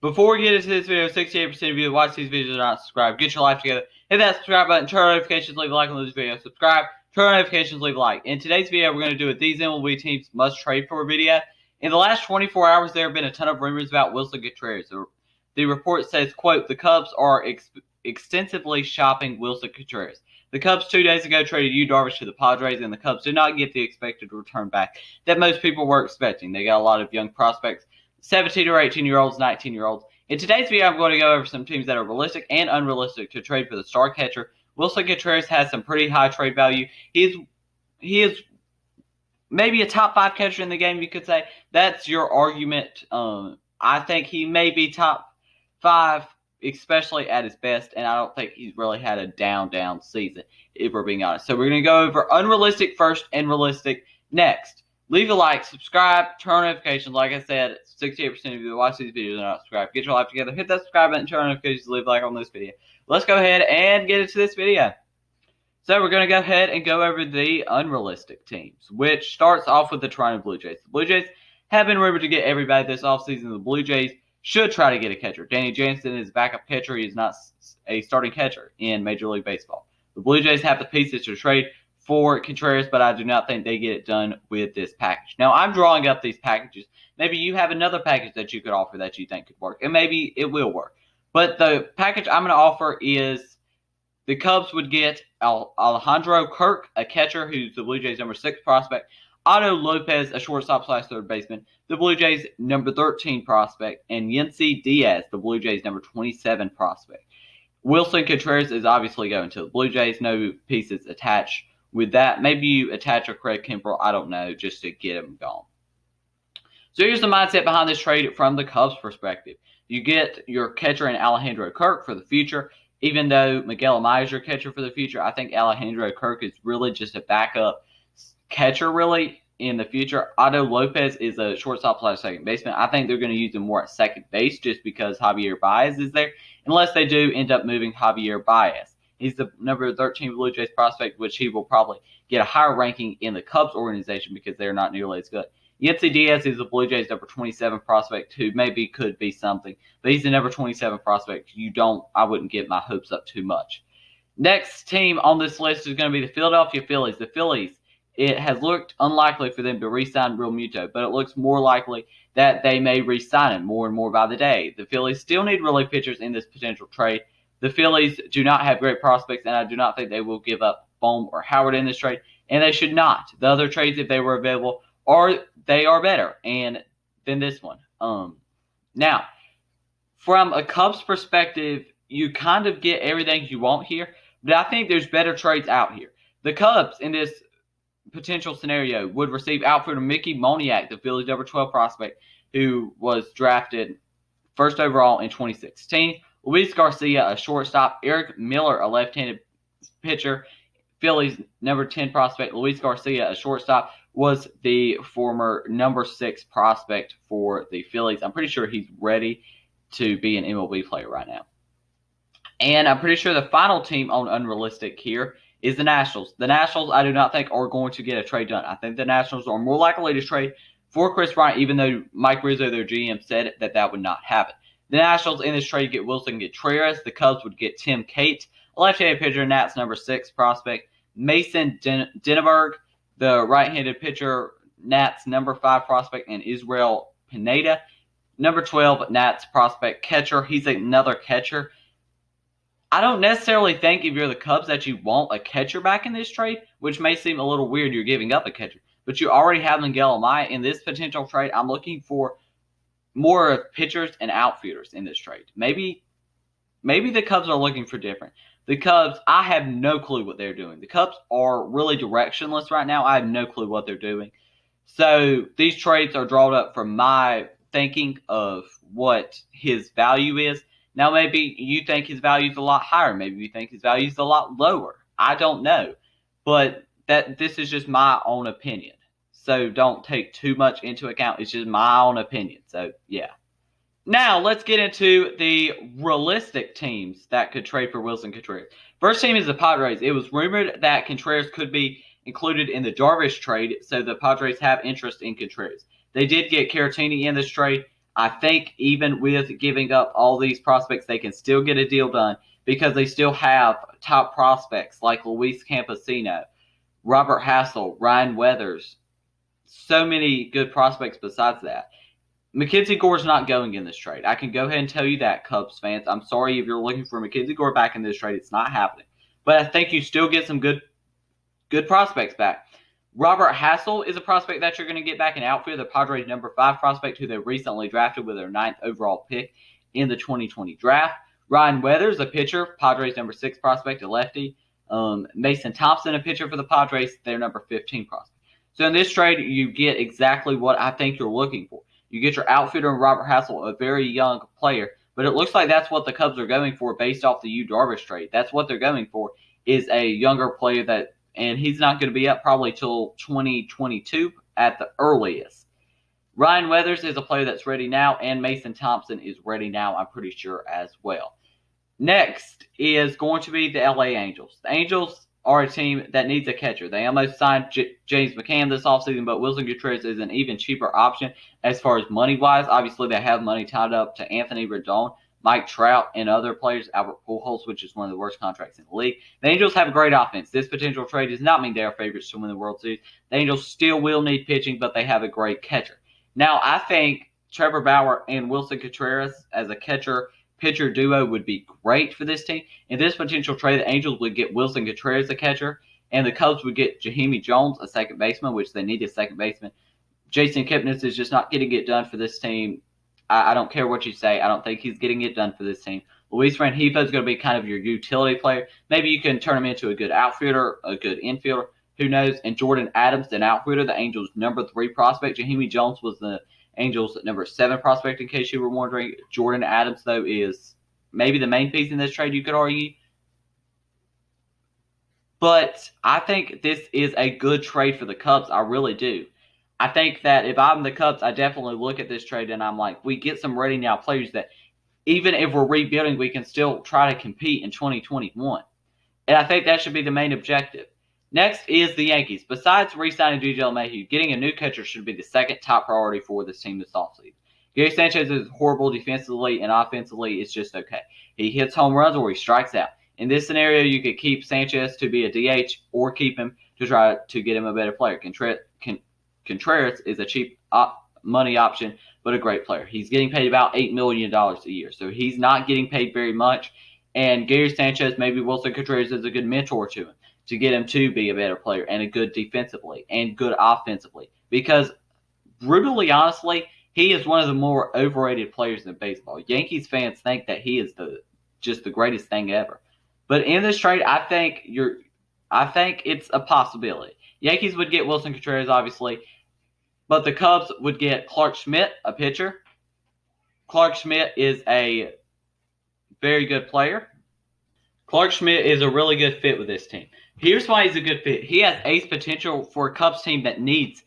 Before we get into this video, 68% of you that watch these videos are not subscribed. Get your life together. Hit that subscribe button, turn on notifications, leave a like on this video. Subscribe, turn on notifications, leave a like. In today's video, we're going to do a These MLB Teams Must Trade For video. In the last 24 hours, there have been a ton of rumors about Wilson Contreras. The report says, quote, the Cubs are extensively shopping Wilson Contreras. The Cubs 2 days ago traded Yu Darvish to the Padres, and the Cubs did not get the expected return back that most people were expecting. They got a lot of young prospects, 17 or 18-year-olds, 19-year-olds. In today's video, I'm going to go over some teams that are realistic and unrealistic to trade for the star catcher. Wilson Contreras has some pretty high trade value. He is maybe a top 5 catcher in the game, you could say. That's your argument. I think he may be top 5, especially at his best, and I don't think he's really had a down season, if we're being honest. So we're going to go over unrealistic first and realistic next. Leave a like, subscribe, turn on notifications. Like I said, 68% of you that watch these videos are not subscribed. Get your life together. Hit that subscribe button, turn on notifications, leave a like on this video. Let's go ahead and get into this video. So we're going to go ahead and go over the unrealistic teams, which starts off with the Toronto Blue Jays. The Blue Jays have been rumored to get everybody this offseason. The Blue Jays should try to get a catcher. Danny Jansen is a backup catcher. He is not a starting catcher in Major League Baseball. The Blue Jays have the pieces to trade for Contreras, but I do not think they get it done with this package. Now, I'm drawing up these packages. Maybe you have another package that you could offer that you think could work, and maybe it will work. But the package I'm going to offer is the Cubs would get Alejandro Kirk, a catcher who's the Blue Jays' number 6 prospect, Otto Lopez, a shortstop/third baseman, the Blue Jays' number 13 prospect, and Yancy Diaz, the Blue Jays' number 27 prospect. Wilson Contreras is obviously going to the Blue Jays. No pieces attached with that. Maybe you attach a Craig Kimbrell, I don't know, just to get him gone. So here's the mindset behind this trade from the Cubs' perspective. You get your catcher in Alejandro Kirk for the future. Even though Miguel Amaya is your catcher for the future, I think Alejandro Kirk is really just a backup catcher, really, in the future. Otto Lopez is a shortstop/second baseman. I think they're going to use him more at second base just because Javier Baez is there, unless they do end up moving Javier Baez. He's the number 13 Blue Jays prospect, which he will probably get a higher ranking in the Cubs organization because they're not nearly as good. Yancy Diaz is the Blue Jays' number 27 prospect, who maybe could be something, but he's the number 27 prospect. I wouldn't get my hopes up too much. Next team on this list is going to be the Philadelphia Phillies. The Phillies, it has looked unlikely for them to re-sign Real Muto, but it looks more likely that they may re-sign him more and more by the day. The Phillies still need relief pitchers in this potential trade. The Phillies do not have great prospects, and I do not think they will give up Bohm or Howard in this trade, and they should not. The other trades, if they were available, they are better than this one. Now, from a Cubs perspective, you kind of get everything you want here, but I think there's better trades out here. The Cubs, in this potential scenario, would receive outfielder Mickey Moniak, the Phillies' number 12 prospect, who was drafted first overall in 2016. Luis Garcia, a shortstop. Eric Miller, a left-handed pitcher. Phillies' number 10 prospect. Luis Garcia, a shortstop, was the former number 6 prospect for the Phillies. I'm pretty sure he's ready to be an MLB player right now. And I'm pretty sure the final team on unrealistic here is the Nationals. The Nationals, I do not think, are going to get a trade done. I think the Nationals are more likely to trade for Chris Bryant, even though Mike Rizzo, their GM, said that would not happen. The Nationals in this trade get Wilson Contreras. The Cubs would get Tim Cate, a left-handed pitcher, Nats number 6 prospect. Mason Denneberg, the right-handed pitcher, Nats number 5 prospect, and Israel Pineda, number 12 Nats prospect catcher. He's another catcher. I don't necessarily think if you're the Cubs that you want a catcher back in this trade, which may seem a little weird, you're giving up a catcher. But you already have Miguel Amaya in this potential trade. I'm looking for more of pitchers and outfielders in this trade. Maybe the Cubs are looking for different. The Cubs, I have no clue what they're doing. The Cubs are really directionless right now. I have no clue what they're doing. So these trades are drawn up from my thinking of what his value is. Now, maybe you think his value is a lot higher. Maybe you think his value is a lot lower. I don't know. But this is just my own opinion. So don't take too much into account. It's just my own opinion. So, yeah. Now, let's get into the realistic teams that could trade for Wilson Contreras. First team is the Padres. It was rumored that Contreras could be included in the Darvish trade, so the Padres have interest in Contreras. They did get Caratini in this trade. I think even with giving up all these prospects, they can still get a deal done because they still have top prospects like Luis Campesino, Robert Hassell, Ryan Weathers, so many good prospects besides that. Mackenzie Gore's not going in this trade. I can go ahead and tell you that, Cubs fans. I'm sorry if you're looking for Mackenzie Gore back in this trade. It's not happening. But I think you still get some good prospects back. Robert Hassell is a prospect that you're going to get back in outfield, the Padres' number 5 prospect who they recently drafted with their 9th overall pick in the 2020 draft. Ryan Weathers, a pitcher, Padres' number 6 prospect, a lefty. Mason Thompson, a pitcher for the Padres, their number 15 prospect. So in this trade, you get exactly what I think you're looking for. You get your outfielder in Robert Hassell, a very young player, but it looks like that's what the Cubs are going for based off the Yu Darvish trade. That's what they're going for, is a younger player and he's not going to be up probably till 2022 at the earliest. Ryan Weathers is a player that's ready now, and Mason Thompson is ready now, I'm pretty sure, as well. Next is going to be the LA Angels. The Angels are a team that needs a catcher. They almost signed James McCann this offseason, but Wilson Contreras is an even cheaper option as far as money-wise. Obviously, they have money tied up to Anthony Rendon, Mike Trout, and other players, Albert Pujols, which is one of the worst contracts in the league. The Angels have a great offense. This potential trade does not mean they are favorites to win the World Series. The Angels still will need pitching, but they have a great catcher. Now, I think Trevor Bauer and Wilson Contreras as a catcher-pitcher duo would be great for this team. In this potential trade, the Angels would get Wilson Contreras, a catcher, and the Cubs would get Jahimi Jones, a second baseman, which they need a second baseman. Jason Kipnis is just not getting it done for this team. I don't care what you say. I don't think he's getting it done for this team. Luis Rengifo is going to be kind of your utility player. Maybe you can turn him into a good outfielder, a good infielder. Who knows? And Jordan Adams, an outfielder, the Angels' number 3 prospect. Jahimi Jones was the Angels' number 7 prospect, in case you were wondering. Jordan Adams, though, is maybe the main piece in this trade, you could argue. But I think this is a good trade for the Cubs. I really do. I think that if I'm the Cubs, I definitely look at this trade and I'm like, we get some ready now players that even if we're rebuilding, we can still try to compete in 2021. And I think that should be the main objective. Next is the Yankees. Besides re-signing DJ LeMahieu, getting a new catcher should be the second top priority for this team this offseason. Gary Sanchez is horrible defensively, and offensively it's just okay. He hits home runs or he strikes out. In this scenario, you could keep Sanchez to be a DH or keep him to try to get him a better player. Contreras is a cheap money option, but a great player. He's getting paid about $8 million a year, so he's not getting paid very much. And Gary Sanchez, maybe Wilson Contreras is a good mentor to him to get him to be a better player and a good defensively and good offensively. Because, brutally honestly, he is one of the more overrated players in baseball. Yankees fans think that he is just the greatest thing ever. But in this trade, I think it's a possibility. Yankees would get Wilson Contreras, obviously, but the Cubs would get Clark Schmidt, a pitcher. Clark Schmidt is a very good player. Clark Schmidt is a really good fit with this team. Here's why he's a good fit. He has ace potential for a Cubs team that needs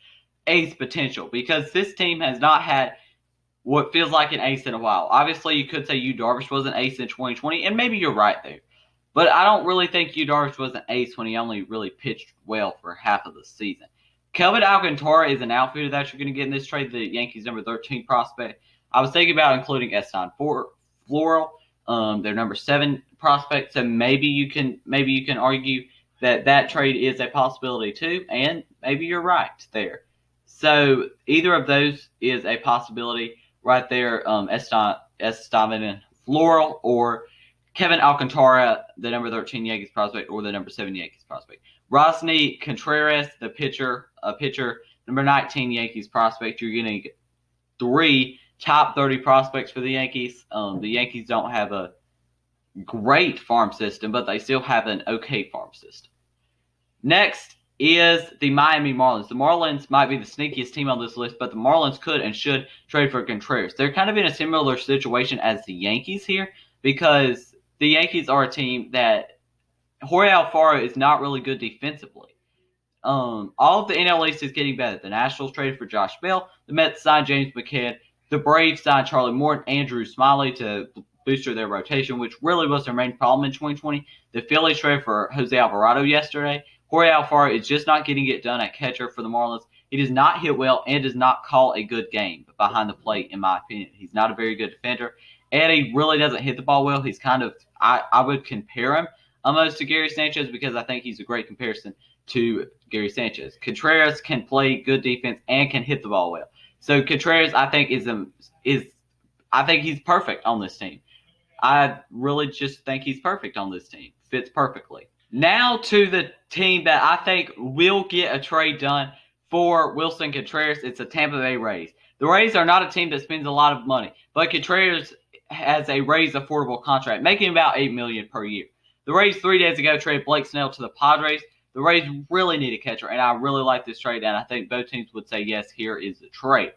ace potential because this team has not had what feels like an ace in a while. Obviously, you could say Yu Darvish was an ace in 2020, and maybe you're right there. But I don't really think Yu Darvish was an ace when he only really pitched well for half of the season. Kelvin Alcantara is an outfielder that you're going to get in this trade, the Yankees' number 13 prospect. I was thinking about including Eston Floral, their number 7 prospect. So maybe you can argue that trade is a possibility too, and maybe you're right there. So either of those is a possibility right there. Eston Floral or Kevin Alcantara, the number 13 Yankees prospect, or the number 7 Yankees prospect. Rosny Contreras, the pitcher, number 19 Yankees prospect. You're getting 3 top 30 prospects for the Yankees. The Yankees don't have a great farm system, but they still have an okay farm system. Next is the Miami Marlins. The Marlins might be the sneakiest team on this list, but the Marlins could and should trade for Contreras. They're kind of in a similar situation as the Yankees here because the Yankees are a team that Jorge Alfaro is not really good defensively. All of the NL East is getting better. The Nationals traded for Josh Bell. The Mets signed James McCann. The Braves signed Charlie Morton and Drew Smyly to booster their rotation, which really was their main problem in 2020. The Phillies traded for Jose Alvarado yesterday. Jorge Alfaro is just not getting it done at catcher for the Marlins. He does not hit well and does not call a good game behind the plate, in my opinion. He's not a very good defender, and he really doesn't hit the ball well. He's kind of, I would compare him almost to Gary Sanchez because I think he's a great comparison to Gary Sanchez. Contreras can play good defense and can hit the ball well. So Contreras, I think, I think he's perfect on this team. I really just think he's perfect on this team. Fits perfectly. Now to the team that I think will get a trade done for Wilson Contreras. It's the Tampa Bay Rays. The Rays are not a team that spends a lot of money, but Contreras has a Rays affordable contract, making about $8 million per year. The Rays 3 days ago traded Blake Snell to the Padres. The Rays really need a catcher, and I really like this trade, and I think both teams would say, yes, here is the trade.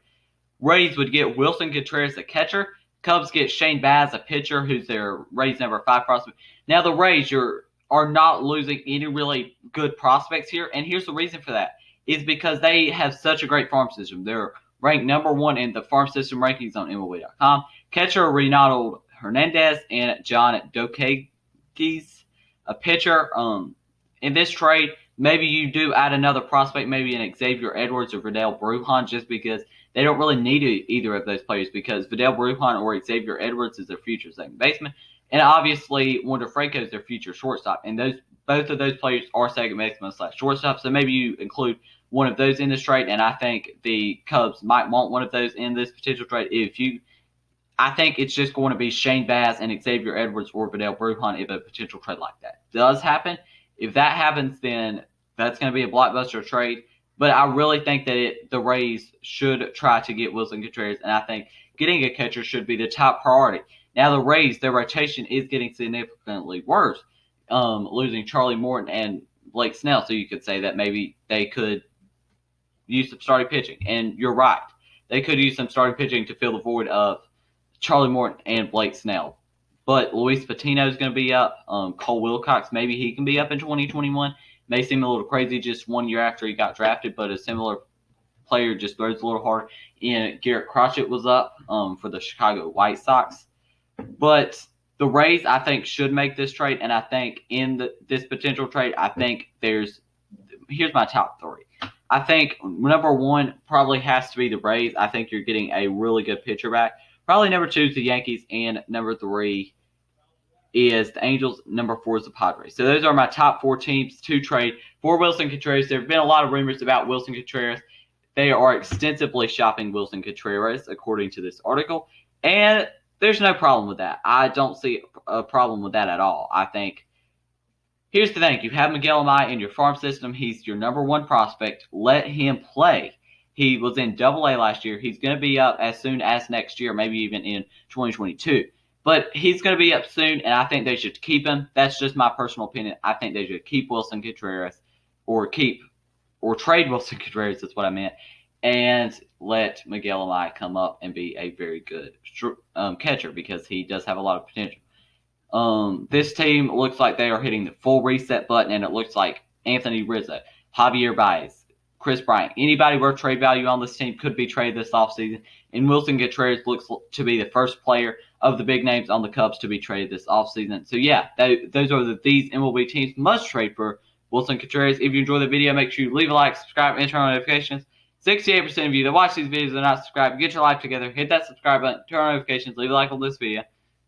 Rays would get Wilson Contreras, a catcher. Cubs get Shane Baz, a pitcher, who's their Rays number 5 prospect. Now, the Rays are not losing any really good prospects here, and here's the reason for that. Is because they have such a great farm system. They're ranked number 1 in the farm system rankings on MLB.com. Catcher Reynaldo Hernandez and John Dokeges, a pitcher. In this trade, maybe you do add another prospect, maybe an Xavier Edwards or Vidal Brujan, just because they don't really need either of those players because Vidal Brujan or Xavier Edwards is their future second baseman. And obviously, Wander Franco is their future shortstop. And both of those players are second baseman / shortstop. So maybe you include one of those in this trade. And I think the Cubs might want one of those in this potential trade. I think it's just going to be Shane Baz and Xavier Edwards or Vidal Brujan if a potential trade like that does happen. If that happens, then that's going to be a blockbuster trade. But I really think that the Rays should try to get Wilson Contreras. And I think getting a catcher should be the top priority. Now, the Rays, their rotation is getting significantly worse, losing Charlie Morton and Blake Snell. So you could say that maybe they could use some starting pitching. And you're right. They could use some starting pitching to fill the void of Charlie Morton and Blake Snell. But Luis Patino is going to be up. Cole Wilcox, maybe he can be up in 2021. May seem a little crazy just 1 year after he got drafted, but a similar player just throws a little hard. And Garrett Crochet was up for the Chicago White Sox. But the Rays, I think, should make this trade. And I think in this potential trade, I think here's my top 3. I think number 1 probably has to be the Rays. I think you're getting a really good pitcher back. Probably number 2 is the Yankees. And number 3 is the Angels. Number 4 is the Padres. So those are my top 4 teams to trade for Wilson Contreras. There have been a lot of rumors about Wilson Contreras. They are extensively shopping Wilson Contreras, according to this article. And there's no problem with that. I don't see a problem with that at all. I think, here's the thing. You have Miguel Amaya in your farm system. He's your number 1 prospect. Let him play. He was in Double-A last year. He's going to be up as soon as next year, maybe even in 2022. But he's going to be up soon, and I think they should keep him. That's just my personal opinion. I think they should keep Wilson Contreras or trade Wilson Contreras, that's what I meant, and let Miguel Amaya come up and be a very good catcher because he does have a lot of potential. This team looks like they are hitting the full reset button, and it looks like Anthony Rizzo, Javier Baez, Chris Bryant, anybody worth trade value on this team could be traded this offseason. And Wilson Contreras looks to be the first player of the big names on the Cubs to be traded this offseason. So, yeah, those are these MLB teams must trade for Wilson Contreras. If you enjoyed the video, make sure you leave a like, subscribe, and turn on notifications. 68% of you that watch these videos are not subscribed. Get your life together. Hit that subscribe button, turn on notifications, leave a like on this video.